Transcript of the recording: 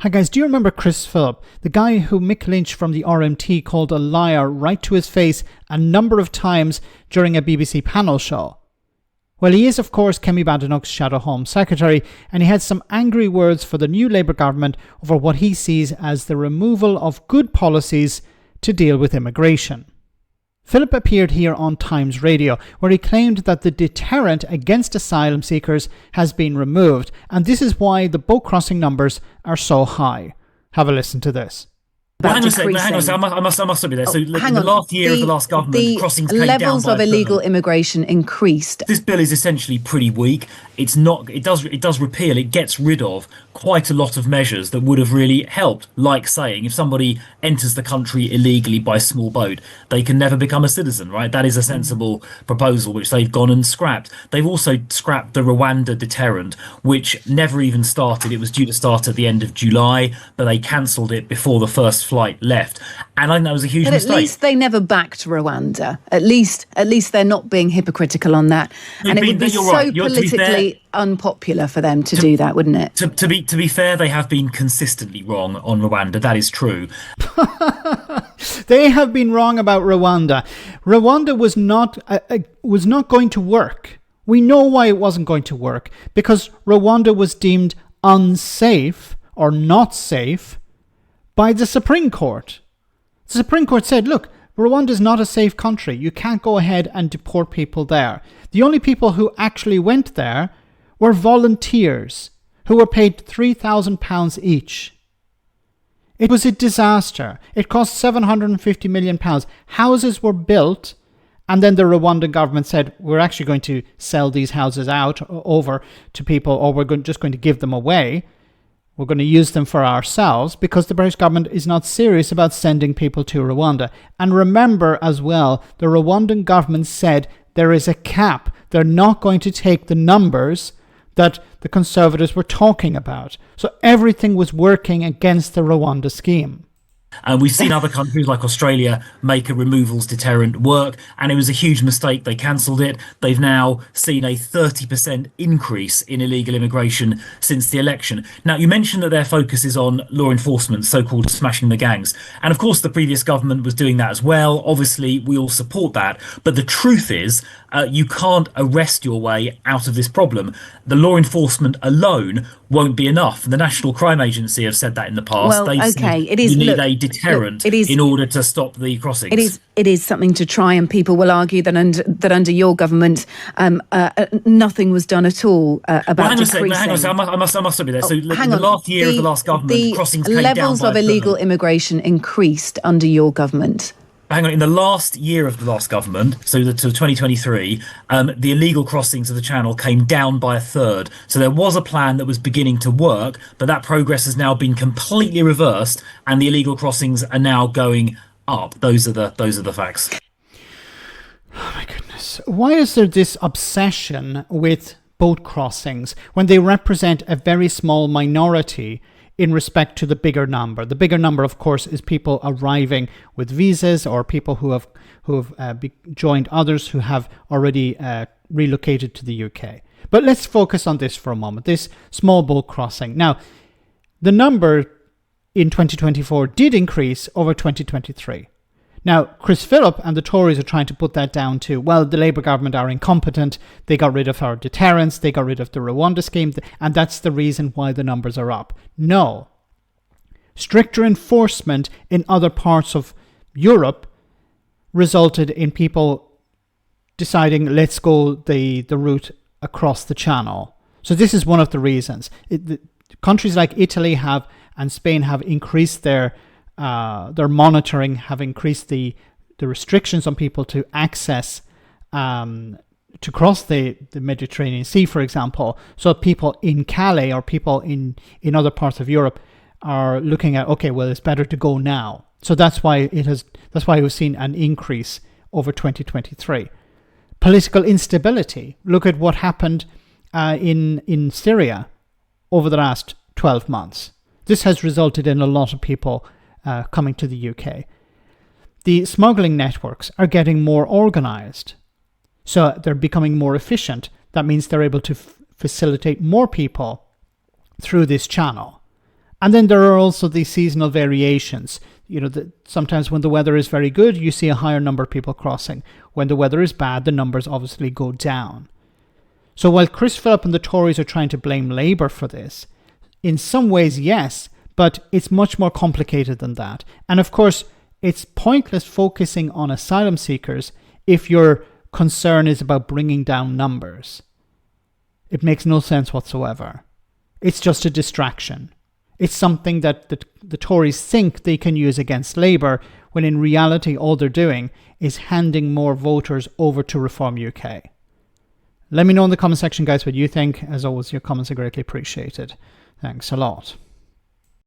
Hi guys, do you remember Chris Philp, the guy who Mick Lynch from the RMT called a liar right to his face a number of times during a BBC panel show? Well, he is of course Kemi Badenoch's Shadow Home Secretary, and he had some angry words for the new Labour government over what he sees as the removal of good policies to deal with immigration. Philip appeared here on Times Radio, where he claimed that the deterrent against asylum seekers has been removed, and this is why the boat crossing numbers are so high. Have a listen to this. Well, hang on a second. I must stop you there. So, in the last year of the last government, crossings came down by a third. Levels of illegal immigration increased. This bill is essentially pretty weak. It's not. It does repeal. It gets rid of quite a lot of measures that would have really helped. Like saying, if somebody enters the country illegally by small boat, they can never become a citizen. Right? That is a sensible proposal, which they've gone and scrapped. They've also scrapped the Rwanda deterrent, which never even started. It was due to start at the end of July, but they cancelled it before the first flight left, and I think that was a huge mistake. At least they never backed Rwanda. At least they're not being hypocritical on that. And it would be so politically unpopular for them to do that, wouldn't it? To be fair, they have been consistently wrong on Rwanda. That is true. They have been wrong about Rwanda. Rwanda was not going to work. We know why it wasn't going to work, because Rwanda was deemed unsafe or not safe by the Supreme Court. The Supreme Court said, look, Rwanda is not a safe country. You can't go ahead and deport people there. The only people who actually went there were volunteers who were paid £3,000 each. It was a disaster. It cost £750 million. Houses were built, and then the Rwandan government said, we're actually going to sell these houses over to people, or we're just going to give them away. We're going to use them for ourselves, because the British government is not serious about sending people to Rwanda. And remember as well, the Rwandan government said there is a cap. They're not going to take the numbers that the Conservatives were talking about. So everything was working against the Rwanda scheme. And we've seen other countries like Australia make a removals deterrent work, and it was a huge mistake. They cancelled it. They've now seen a 30% increase in illegal immigration since the election. Now, you mentioned that their focus is on law enforcement, so-called smashing the gangs. And of course, the previous government was doing that as well. Obviously, we all support that. But the truth is, you can't arrest your way out of this problem. The law enforcement alone won't be enough. The National Crime Agency have said that in the past. Well, it is. You need a deterrent in order to stop the crossings. It is something to try, and people will argue that under your government, nothing was done at all about decreasing. Hang on a second. I must stop you there. So in the last year of the last government, crossings came down by a third. Levels of illegal immigration increased under your government. Hang on, in the last year of the last government, so to 2023, the illegal crossings of the Channel came down by a third. So there was a plan that was beginning to work, but that progress has now been completely reversed, and the illegal crossings are now going up. Those are the facts. Oh my goodness. Why is there this obsession with boat crossings when they represent a very small minority in respect to the bigger number? The bigger number, of course, is people arriving with visas, or people who have joined others who have already relocated to the UK. But let's focus on this for a moment, this small boat crossing. Now, the number in 2024 did increase over 2023. Now, Chris Philp and the Tories are trying to put that down to, well, the Labour government are incompetent, they got rid of our deterrents, they got rid of the Rwanda scheme, and that's the reason why the numbers are up. No. Stricter enforcement in other parts of Europe resulted in people deciding, let's go the route across the Channel. So this is one of the reasons. Countries like Italy and Spain have increased their monitoring, have increased the restrictions on people to access to cross the Mediterranean Sea, for example. So people in Calais or people in other parts of Europe are looking at, okay, well, it's better to go now. So that's why we've seen an increase over 2023. Political instability. Look at what happened in Syria over the last 12 months. This has resulted in a lot of people coming to the UK. The smuggling networks are getting more organized. So they're becoming more efficient. That means they're able to facilitate more people through this channel. And then there are also these seasonal variations. Sometimes when the weather is very good, you see a higher number of people crossing. When the weather is bad, the numbers obviously go down. So while Chris Philp and the Tories are trying to blame Labour for this, in some ways, yes, but it's much more complicated than that. And of course, it's pointless focusing on asylum seekers if your concern is about bringing down numbers. It makes no sense whatsoever. It's just a distraction. It's something that the Tories think they can use against Labour, when in reality all they're doing is handing more voters over to Reform UK. Let me know in the comment section, guys, what you think. As always, your comments are greatly appreciated. Thanks a lot.